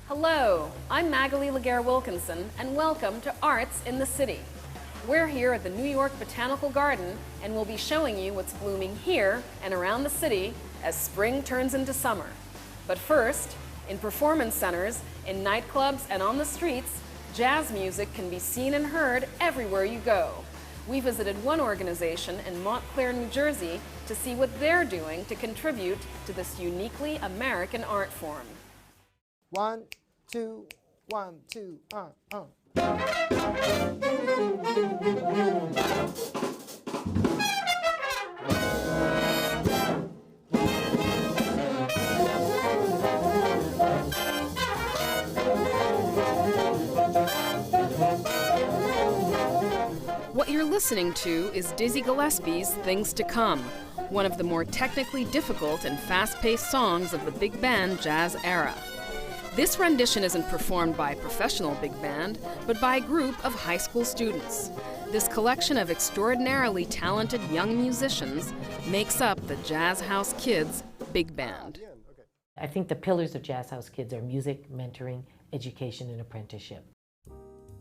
Hello, I'm Magalie Laguerre-Wilkinson, and welcome to Arts in the City. We're here at the New York Botanical Garden, and we'll be showing you what's blooming here and around the city as spring turns into summer. But first, in performance centers, in nightclubs, and on the streets, jazz music can be seen and heard everywhere you go. We visited one organization in Montclair, New Jersey, to see what they're doing to contribute to this uniquely American art form. 1, 2, 1, 2, What you're listening to is Dizzy Gillespie's Things to Come, one of the more technically difficult and fast-paced songs of the big band jazz era. This rendition isn't performed by a professional big band, but by a group of high school students. This collection of extraordinarily talented young musicians makes up the Jazz House Kids Big Band. I think the pillars of Jazz House Kids are music, mentoring, education, and apprenticeship.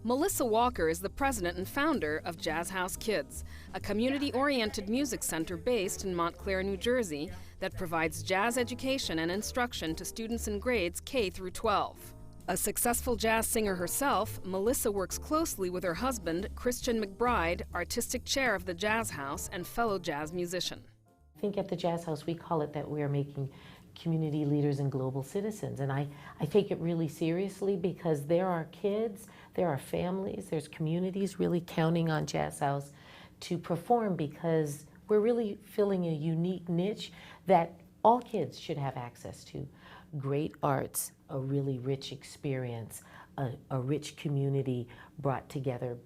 Melissa Walker is the president and founder of Jazz House Kids, a community-oriented music center based in Montclair, New Jersey, that provides jazz education and instruction to students in grades K through 12. A successful jazz singer herself, Melissa works closely with her husband, Christian McBride, artistic chair of the Jazz House and fellow jazz musician. I think at the Jazz House we call it that we are making community leaders and global citizens, and I take it really seriously because there are kids, there are families, there's communities really counting on Jazz House to perform because we're really filling a unique niche that all kids should have access to. Great arts, a really rich experience, a rich community brought together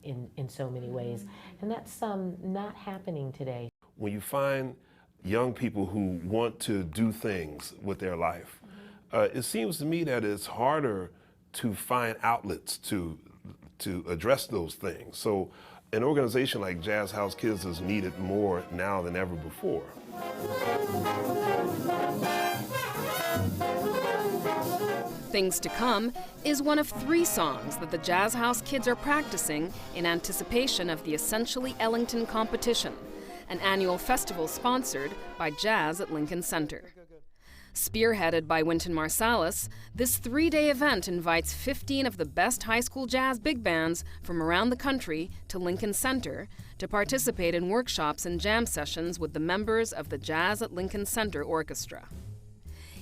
in so many ways, and that's not happening today. When you find young people who want to do things with their life, it seems to me that it's harder to find outlets to address those things. So an organization like Jazz House Kids is needed more now than ever before. Things to Come is one of 3 songs that the Jazz House Kids are practicing in anticipation of the Essentially Ellington competition, an annual festival sponsored by Jazz at Lincoln Center. Spearheaded by Wynton Marsalis, this 3-day event invites 15 of the best high school jazz big bands from around the country to Lincoln Center to participate in workshops and jam sessions with the members of the Jazz at Lincoln Center Orchestra.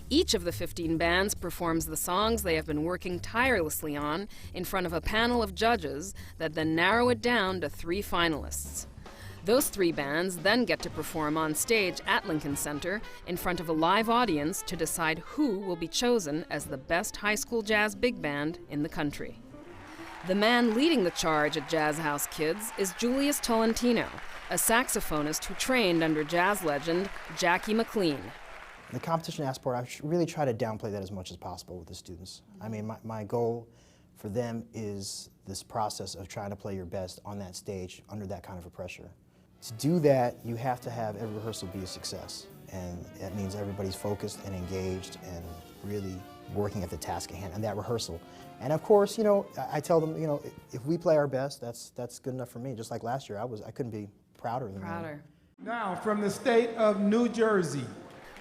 Each of the 15 bands performs the songs they have been working tirelessly on in front of a panel of judges that then narrow it down to 3 finalists. Those 3 bands then get to perform on stage at Lincoln Center in front of a live audience to decide who will be chosen as the best high school jazz big band in the country. The man leading the charge at Jazz House Kids is Julius Tolentino, a saxophonist who trained under jazz legend Jackie McLean. The competition aspect, I really try to downplay that as much as possible with the students. I mean, my goal for them is this process of trying to play your best on that stage under that kind of a pressure. To do that, you have to have every rehearsal be a success, and that means everybody's focused and engaged and really working at the task at hand and that rehearsal. And of course, you know, I tell them, you know, if we play our best, that's good enough for me. Just like last year, I couldn't be prouder than them. Now, from the state of New Jersey.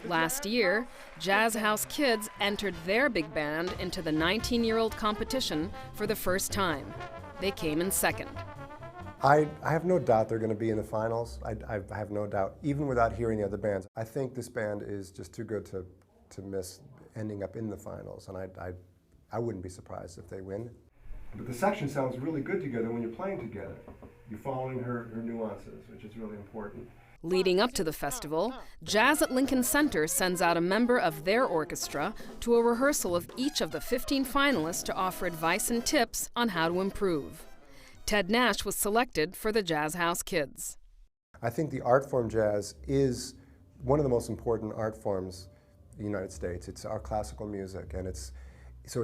Last year, Jazz House Kids entered their big band into the 19-year-old competition for the first time. They came in second. I have no doubt they're going to be in the finals. I have no doubt, even without hearing the other bands. I think this band is just too good to miss ending up in the finals, and I wouldn't be surprised if they win. But the section sounds really good together when you're playing together. You're following her nuances, which is really important. Leading up to the festival, Jazz at Lincoln Center sends out a member of their orchestra to a rehearsal of each of the 15 finalists to offer advice and tips on how to improve. Ted Nash was selected for the Jazz House Kids. I think the art form jazz is one of the most important art forms in the United States. It's our classical music, and it's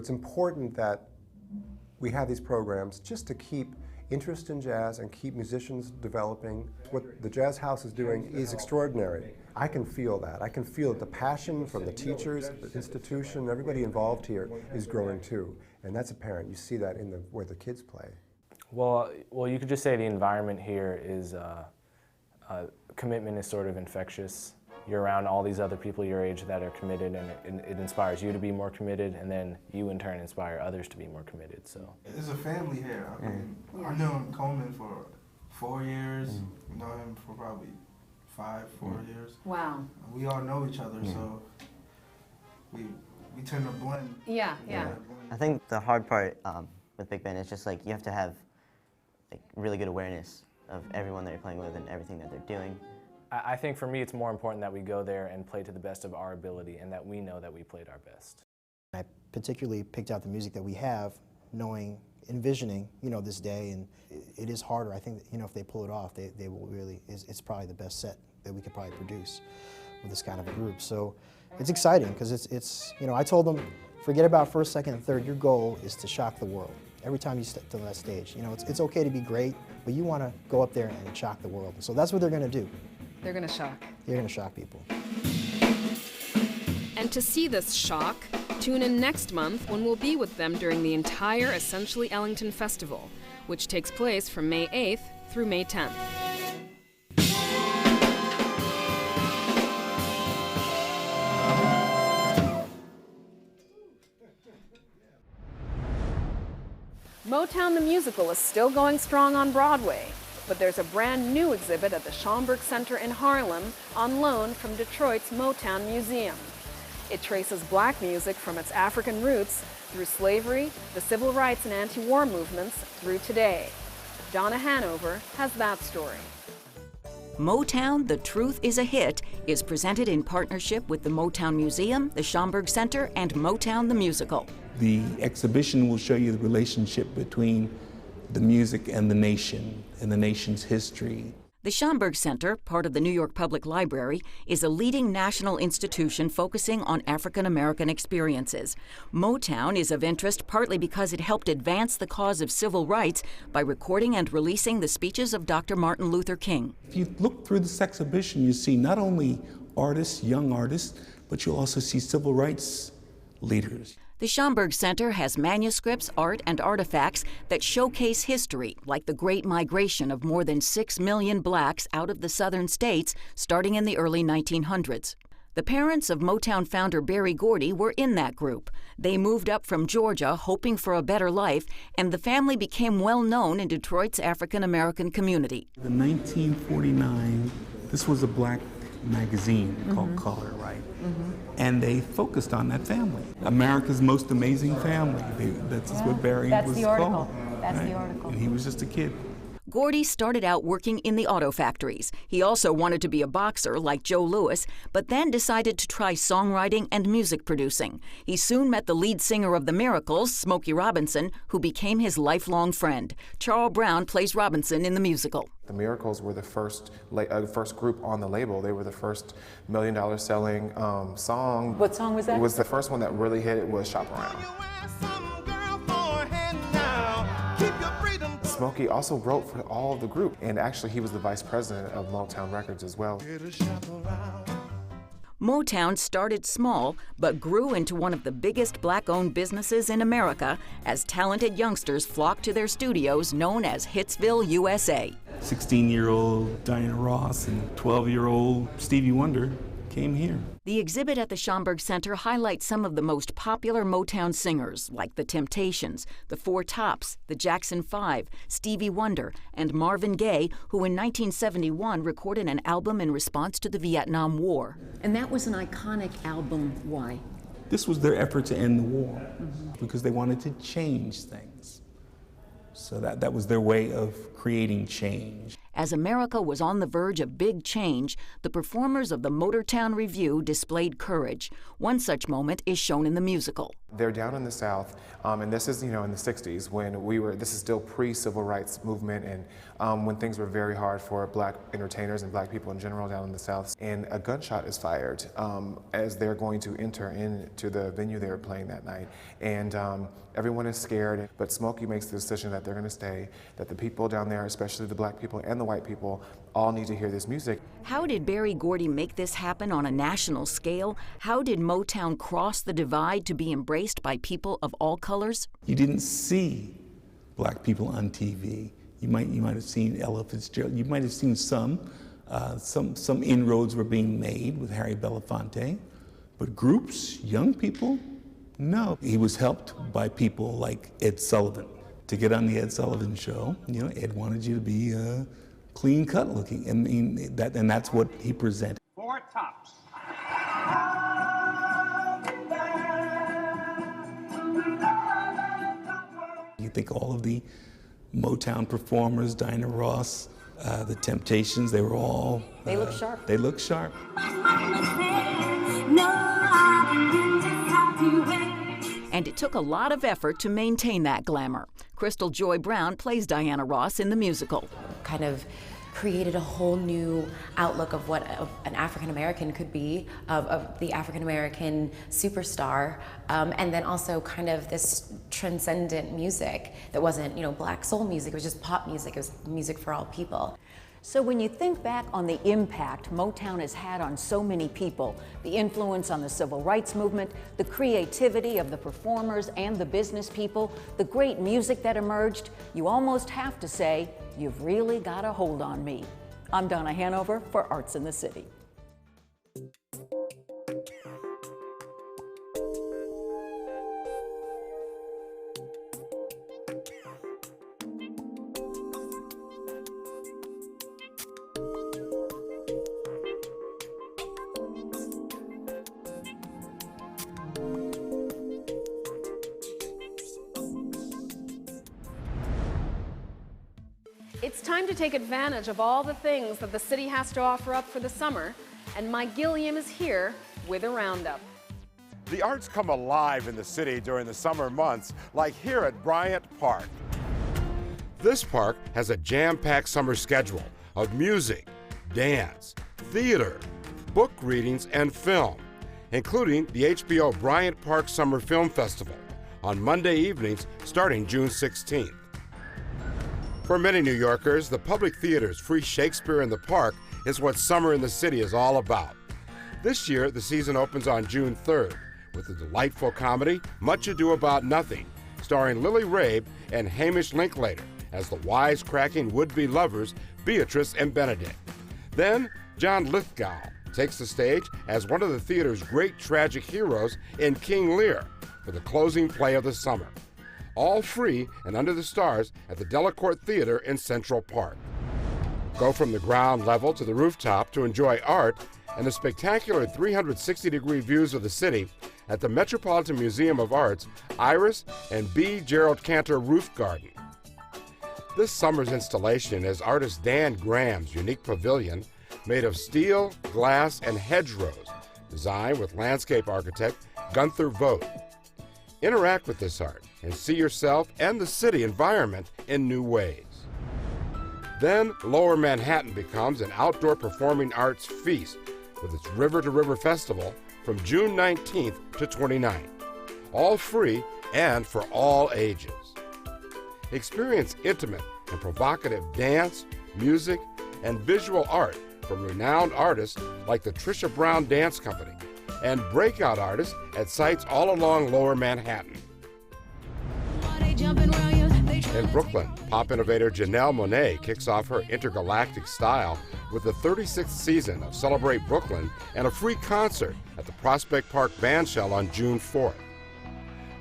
important that we have these programs just to keep interest in jazz and keep musicians developing. What the Jazz House is doing is extraordinary. I can feel that. I can feel that the passion from the teachers, the institution, everybody involved here is growing too. And that's apparent. You see that in where the kids play. Well, you could just say the environment here is, commitment is sort of infectious. You're around all these other people your age that are committed, and it inspires you to be more committed, and then you in turn inspire others to be more committed. So it's a family here. I mean, I knew Coleman for 4 years. Know him for probably 4 years. Wow. We all know each other, so we tend to blend. Yeah. I think the hard part with big band is just like you have to have like really good awareness of everyone that you're playing with and everything that they're doing. I think for me it's more important that we go there and play to the best of our ability and that we know that we played our best. I particularly picked out the music that we have, envisioning, this day, and it is harder. I think that, if they pull it off, they will really, it's probably the best set that we could probably produce with this kind of a group. So it's exciting because it's I told them, forget about first, second, and third. Your goal is to shock the world. Every time you step to that stage, it's okay to be great, but you want to go up there and shock the world. So that's what they're going to do. They're going to shock. They're going to shock people. And to see this shock, tune in next month when we'll be with them during the entire Essentially Ellington Festival, which takes place from May 8th through May 10th. Motown the Musical is still going strong on Broadway, but there's a brand new exhibit at the Schomburg Center in Harlem on loan from Detroit's Motown Museum. It traces black music from its African roots through slavery, the civil rights and anti-war movements through today. Donna Hanover has that story. Motown, The Truth is a Hit is presented in partnership with the Motown Museum, the Schomburg Center, and Motown the Musical. The exhibition will show you the relationship between the music and the nation and the nation's history. The Schomburg Center, part of the New York Public Library, is a leading national institution focusing on African American experiences. Motown is of interest partly because it helped advance the cause of civil rights by recording and releasing the speeches of Dr. Martin Luther King. If you look through this exhibition, you see not only artists, young artists, but you'll also see civil rights leaders. The Schomburg Center has manuscripts, art, and artifacts that showcase history, like the Great Migration of more than 6 million blacks out of the southern states starting in the early 1900s. The parents of Motown founder Berry Gordy were in that group. They moved up from Georgia hoping for a better life, and the family became well known in Detroit's African American community. In 1949, this was a black magazine called Color, right? And they focused on that family. America's most amazing family. That's what Barry was called. That's the article. And he was just a kid. Gordy started out working in the auto factories. He also wanted to be a boxer like Joe Louis, but then decided to try songwriting and music producing. He soon met the lead singer of the Miracles, Smokey Robinson, who became his lifelong friend. Charles Brown plays Robinson in the musical. The Miracles were the first group on the label. They were the first $1 million selling song. What song was that? It was the first one that really hit. It was Shop Around. Smokey also wrote for all of the group, and actually he was the vice president of Motown Records as well. Motown started small, but grew into one of the biggest black-owned businesses in America as talented youngsters flocked to their studios known as Hitsville, USA. 16-year-old Diana Ross and 12-year-old Stevie Wonder came here. The exhibit at the Schomburg Center highlights some of the most popular Motown singers, like The Temptations, The Four Tops, The Jackson 5, Stevie Wonder, and Marvin Gaye, who in 1971 recorded an album in response to the Vietnam War. And that was an iconic album. Why? This was their effort to end the war because they wanted to change things. So that was their way of creating change. As America was on the verge of big change, the performers of the Motortown Revue displayed courage. One such moment is shown in the musical. They're down in the South, and this is, in the 60s when this is still pre-civil rights movement, and when things were very hard for black entertainers and black people in general down in the South. And a gunshot is fired as they're going to enter into the venue they were playing that night. And everyone is scared, but Smokey makes the decision that they're going to stay, that the people down there, especially the black people and the white people, all need to hear this music. How did Berry Gordy make this happen on a national scale? How did Motown cross the divide to be embraced by people of all colors? You didn't see black people on TV. You might have seen Ella Fitzgerald. You might have seen some inroads were being made with Harry Belafonte, but groups, young people, no. He was helped by people like Ed Sullivan. To get on the Ed Sullivan show, Ed wanted you to be clean cut looking. I mean, that's what he presented. 4 tops. You think all of the Motown performers, Diana Ross, the Temptations, they were all... They look sharp. They look sharp. And it took a lot of effort to maintain that glamour. Crystal Joy Brown plays Diana Ross in the musical. Kind of created a whole new outlook of what an African American could be, of the African American superstar, and then also kind of this transcendent music that wasn't, black soul music, it was just pop music, it was music for all people. So when you think back on the impact Motown has had on so many people, the influence on the civil rights movement, the creativity of the performers and the business people, the great music that emerged, you almost have to say, you've really got a hold on me. I'm Donna Hanover for Arts in the City. It's time to take advantage of all the things that the city has to offer up for the summer, and my Gilliam is here with a roundup. The arts come alive in the city during the summer months, like here at Bryant Park. This park has a jam-packed summer schedule of music, dance, theater, book readings, and film, including the HBO Bryant Park Summer Film Festival on Monday evenings starting June 16th. For many New Yorkers, the Public Theater's free Shakespeare in the Park is what summer in the city is all about. This year, the season opens on June 3rd with the delightful comedy Much Ado About Nothing, starring Lily Rabe and Hamish Linklater as the wisecracking would-be lovers Beatrice and Benedict. Then, John Lithgow takes the stage as one of the theater's great tragic heroes in King Lear for the closing play of the summer. All free and under the stars at the Delacorte Theater in Central Park. Go from the ground level to the rooftop to enjoy art and the spectacular 360-degree views of the city at the Metropolitan Museum of Art's Iris and B. Gerald Cantor Roof Garden. This summer's installation is artist Dan Graham's unique pavilion made of steel, glass, and hedgerows, designed with landscape architect Gunther Vogt. Interact with this art and see yourself and the city environment in new ways. Then, Lower Manhattan becomes an outdoor performing arts feast with its River to River Festival from June 19th to 29th. All free and for all ages. Experience intimate and provocative dance, music, and visual art from renowned artists like the Trisha Brown Dance Company and breakout artists at sites all along Lower Manhattan. In Brooklyn, pop innovator Janelle Monáe kicks off her intergalactic style with the 36th season of Celebrate Brooklyn and a free concert at the Prospect Park Bandshell on June 4th.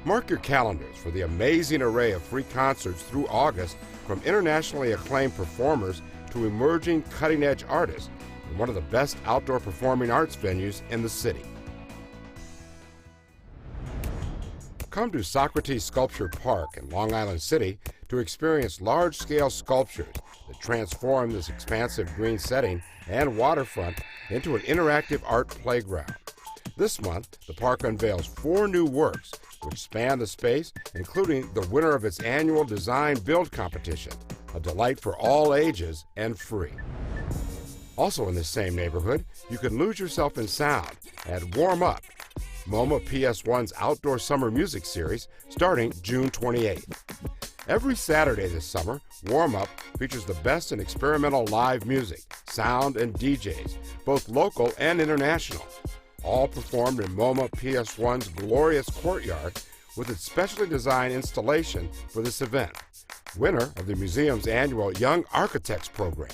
Mark your calendars for the amazing array of free concerts through August from internationally acclaimed performers to emerging cutting-edge artists in one of the best outdoor performing arts venues in the city. Come to Socrates Sculpture Park in Long Island City to experience large-scale sculptures that transform this expansive green setting and waterfront into an interactive art playground. This month, the park unveils 4 new works which span the space, including the winner of its annual design build competition, a delight for all ages and free. Also in this same neighborhood, you can lose yourself in sound at Warm Up, MoMA PS1's outdoor summer music series, starting June 28th. Every Saturday this summer, Warm Up features the best in experimental live music, sound, and DJs, both local and international, all performed in MoMA PS1's glorious courtyard with its specially designed installation for this event, winner of the museum's annual Young Architects program.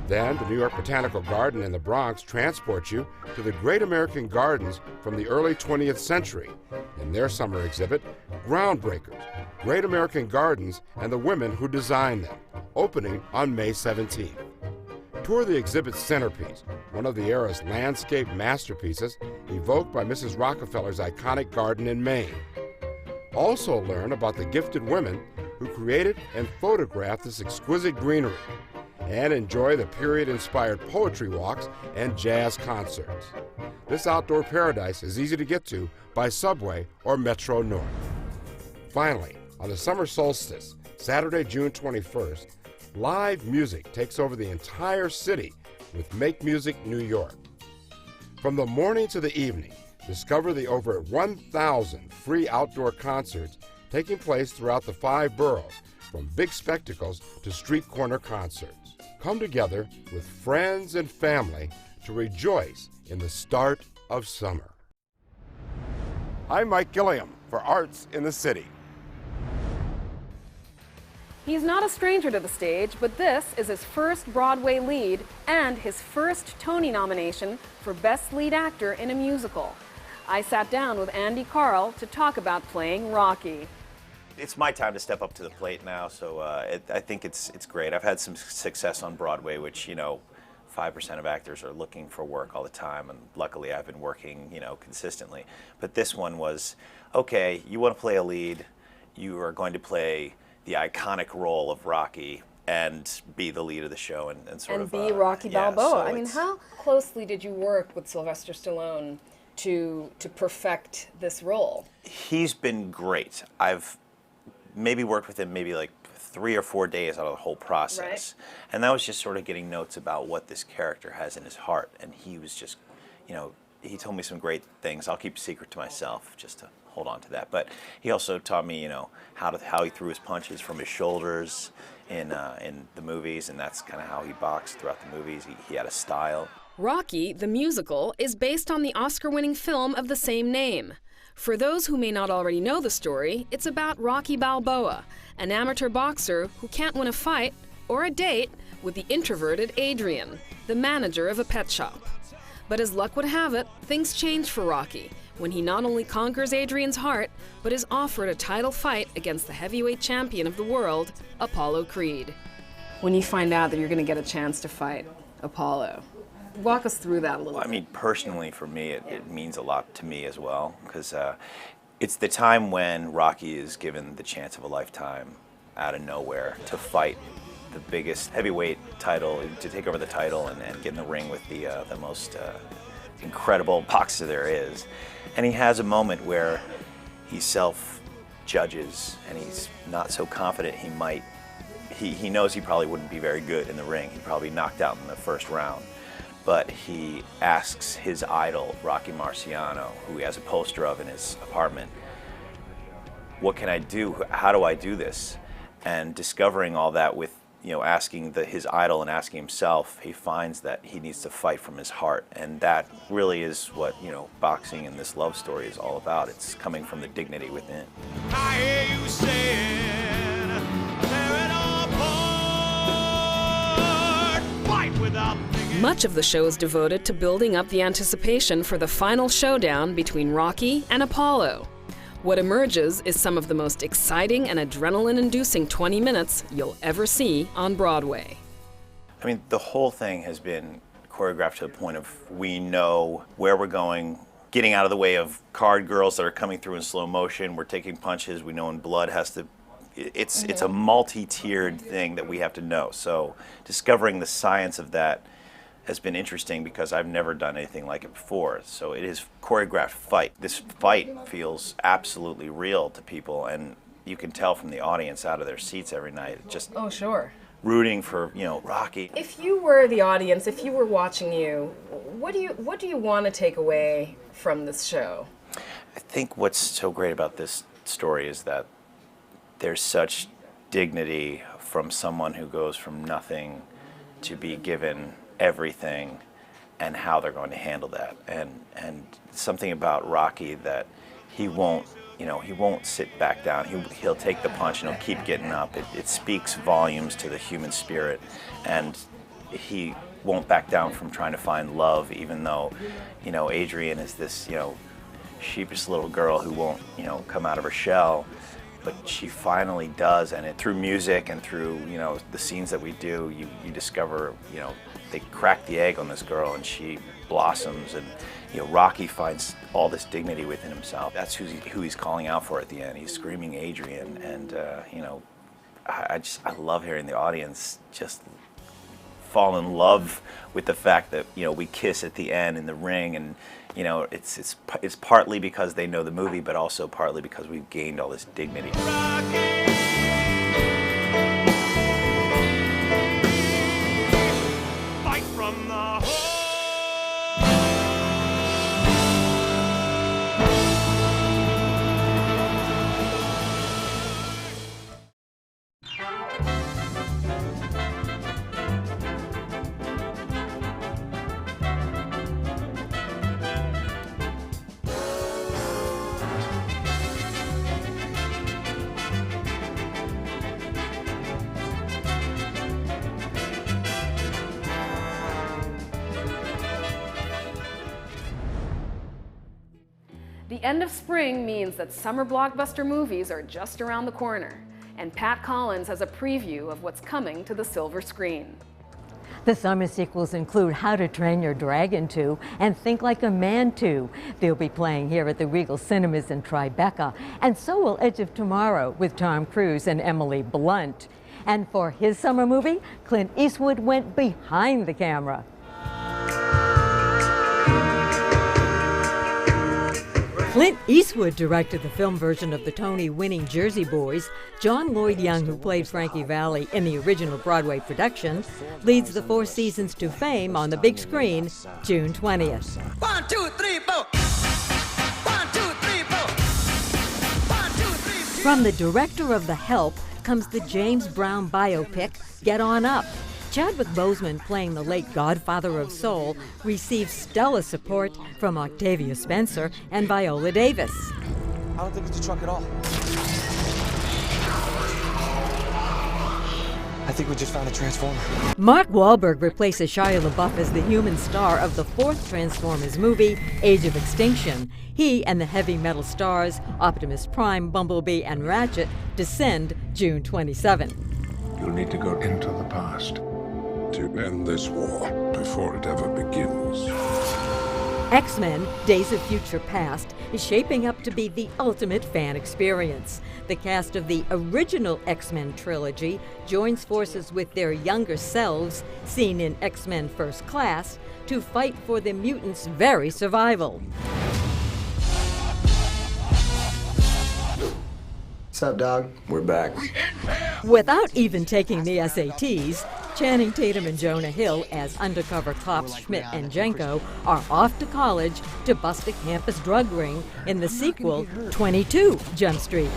Then, the New York Botanical Garden in the Bronx transports you to the Great American Gardens from the early 20th century in their summer exhibit, Groundbreakers, Great American Gardens and the Women Who Designed Them, opening on May 17th. Tour the exhibit's centerpiece, one of the era's landscape masterpieces evoked by Mrs. Rockefeller's iconic garden in Maine. Also learn about the gifted women who created and photographed this exquisite greenery, and enjoy the period-inspired poetry walks and jazz concerts. This outdoor paradise is easy to get to by subway or Metro North. Finally, on the summer solstice, Saturday, June 21st, live music takes over the entire city with Make Music New York. From the morning to the evening, discover the over 1,000 free outdoor concerts taking place throughout the 5 boroughs, from big spectacles to street corner concerts. Come together with friends and family to rejoice in the start of summer. I'm Mike Gilliam for Arts in the City. He's not a stranger to the stage, but this is his first Broadway lead and his first Tony nomination for Best Lead Actor in a Musical. I sat down with Andy Karl to talk about playing Rocky. It's my time to step up to the plate now, so I think it's great. I've had some success on Broadway, which, 5% of actors are looking for work all the time, and luckily I've been working, consistently. But this one was, okay, you want to play a lead, you are going to play the iconic role of Rocky and be the lead of the show and sort of be Rocky Balboa. So I mean, how closely did you work with Sylvester Stallone to perfect this role? He's been great. I've maybe worked with him maybe like 3 or 4 days out of the whole process. Right. And that was just sort of getting notes about what this character has in his heart. And he was just, he told me some great things. I'll keep a secret to myself just to hold on to that. But he also taught me, how he threw his punches from his shoulders in the movies, and that's kind of how he boxed throughout the movies. He had a style. Rocky, the musical, is based on the Oscar-winning film of the same name. For those who may not already know the story, it's about Rocky Balboa, an amateur boxer who can't win a fight or a date with the introverted Adrian, the manager of a pet shop. But as luck would have it, things change for Rocky when he not only conquers Adrian's heart, but is offered a title fight against the heavyweight champion of the world, Apollo Creed. When you find out that you're going to get a chance to fight Apollo, walk us through that a little bit. I mean, personally, for me, it means a lot to me as well, because it's the time when Rocky is given the chance of a lifetime out of nowhere to fight the biggest heavyweight title, to take over the title and get in the ring with the most incredible boxer there is. And he has a moment where he self-judges and he's not so confident he knows he probably wouldn't be very good in the ring. He'd probably be knocked out in the first round. But he asks his idol, Rocky Marciano, who he has a poster of in his apartment, what can I do? How do I do this? And discovering all that with, asking his idol and asking himself, he finds that he needs to fight from his heart. And that really is what, boxing and this love story is all about. It's coming from the dignity within. I hear you saying, tear it apart, fight without thinking. Much of the show is devoted to building up the anticipation for the final showdown between Rocky and Apollo. What emerges is some of the most exciting and adrenaline-inducing 20 minutes you'll ever see on Broadway. I mean, the whole thing has been choreographed to the point of we know where we're going, getting out of the way of card girls that are coming through in slow motion. We're taking punches. We know when blood has to... It's a multi-tiered thing that we have to know. So discovering the science of that has been interesting because I've never done anything like it before. So it is choreographed fight. This fight feels absolutely real to people, and you can tell from the audience out of their seats every night. Just oh, sure. Rooting for, you know, Rocky. If you were the audience, if you were watching you, what do you want to take away from this show? I think what's so great about this story is that there's such dignity from someone who goes from nothing to be given everything, and how they're going to handle that. And something about Rocky that he won't sit back down. He'll take the punch and he'll keep getting up. It speaks volumes to the human spirit, and he won't back down from trying to find love, even though, you know, Adrian is this, you know, sheepish little girl who won't, you know, come out of her shell. But she finally does, and through music and through, you know, the scenes that we do, you discover, you know, they crack the egg on this girl and she blossoms, and, you know, Rocky finds all this dignity within himself. That's who he's calling out for at the end. He's screaming Adrian, and, you know, I love hearing the audience just fall in love with the fact that, you know, we kiss at the end in the ring, and, you know, it's partly because they know the movie, but also partly because we've gained all this dignity. Fight from the The end of spring means that summer blockbuster movies are just around the corner, and Pat Collins has a preview of what's coming to the silver screen. The summer sequels include How to Train Your Dragon 2 and Think Like a Man 2. They'll be playing here at the Regal Cinemas in Tribeca, and so will Edge of Tomorrow with Tom Cruise and Emily Blunt. And for his summer movie, Clint Eastwood went behind the camera. Clint Eastwood directed the film version of the Tony-winning Jersey Boys. John Lloyd Young, who played Frankie Valli in the original Broadway production, leads the Four Seasons to fame on the big screen June 20th. 1, 2, 3, 4. 1, 2, 3, 4. 1, 2, 3, 4. From the director of The Help comes the James Brown biopic, Get On Up. Chadwick Boseman, playing the late godfather of soul, received stellar support from Octavia Spencer and Viola Davis. I don't think it's a truck at all. I think we just found a transformer. Mark Wahlberg replaces Shia LaBeouf as the human star of the fourth Transformers movie, Age of Extinction. He and the heavy metal stars, Optimus Prime, Bumblebee, and Ratchet, descend June 27. You'll need to go into the past to end this war before it ever begins. X-Men: Days of Future Past is shaping up to be the ultimate fan experience. The cast of the original X-Men trilogy joins forces with their younger selves, seen in X-Men First Class, to fight for the mutants' very survival. What's up, dog? We're back. Without even taking the SATs, Channing Tatum and Jonah Hill as undercover cops Schmidt and Jenko are off to college to bust a campus drug ring in the sequel, 22 Jump Street.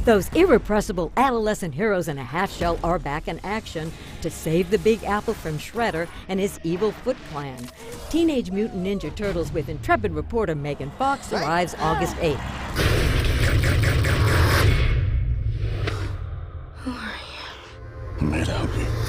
Those irrepressible adolescent heroes in a half-shell are back in action to save the Big Apple from Shredder and his evil Foot Clan. Teenage Mutant Ninja Turtles with intrepid reporter Megan Fox arrives August 8th.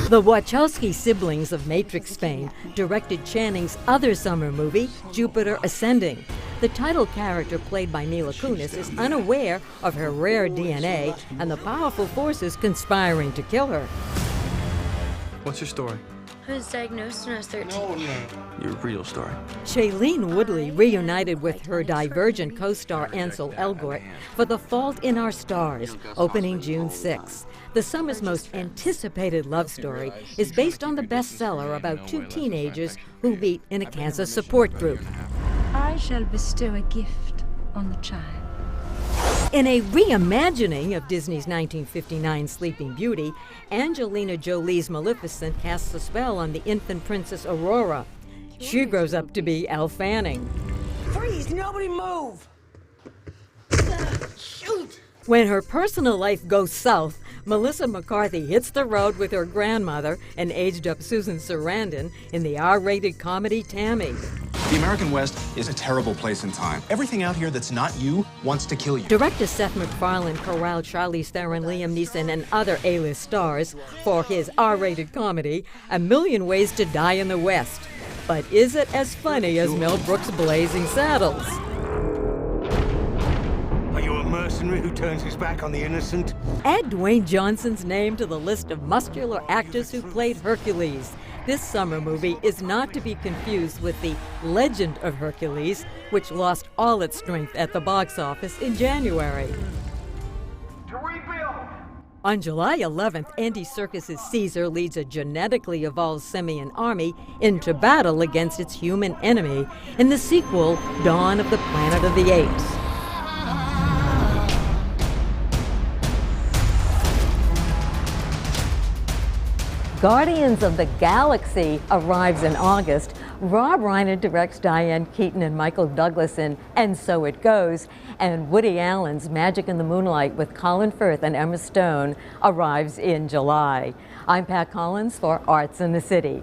The Wachowski siblings of Matrix fame directed Channing's other summer movie, Jupiter Ascending. The title character, played by Mila Kunis, is unaware of her rare DNA and the powerful forces conspiring to kill her. What's your story? I was diagnosed when I was 13. Your real story. Shailene Woodley reunited with her Divergent co-star Ansel Elgort for The Fault in Our Stars, opening June 6. The summer's most anticipated love story is based on the bestseller about two teenagers who meet in a cancer support group. I shall bestow a gift on the child. In a reimagining of Disney's 1959 Sleeping Beauty, Angelina Jolie's Maleficent casts a spell on the infant princess Aurora. She grows up to be Elle Fanning. Freeze! Nobody move! Shoot! When her personal life goes south, Melissa McCarthy hits the road with her grandmother and aged-up Susan Sarandon in the R-rated comedy Tammy. The American West is a terrible place in time. Everything out here that's not you wants to kill you. Director Seth MacFarlane corralled Charlize Theron, Liam Neeson, and other A-list stars for his R-rated comedy, A Million Ways to Die in the West. But is it as funny as Mel Brooks' Blazing Saddles? Are you a mercenary who turns his back on the innocent? Add Dwayne Johnson's name to the list of muscular actors who played Hercules. This summer movie is not to be confused with The Legend of Hercules, which lost all its strength at the box office in January. To rebuild! On July 11th, Andy Serkis's Caesar leads a genetically evolved simian army into battle against its human enemy in the sequel, Dawn of the Planet of the Apes. Guardians of the Galaxy arrives in August. Rob Reiner directs Diane Keaton and Michael Douglas in And So It Goes, and Woody Allen's Magic in the Moonlight with Colin Firth and Emma Stone arrives in July. I'm Pat Collins for Arts in the City.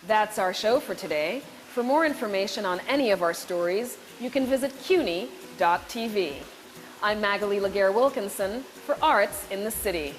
That's our show for today. For more information on any of our stories, you can visit CUNY.tv. I'm Magalie Laguerre-Wilkinson for Arts in the City.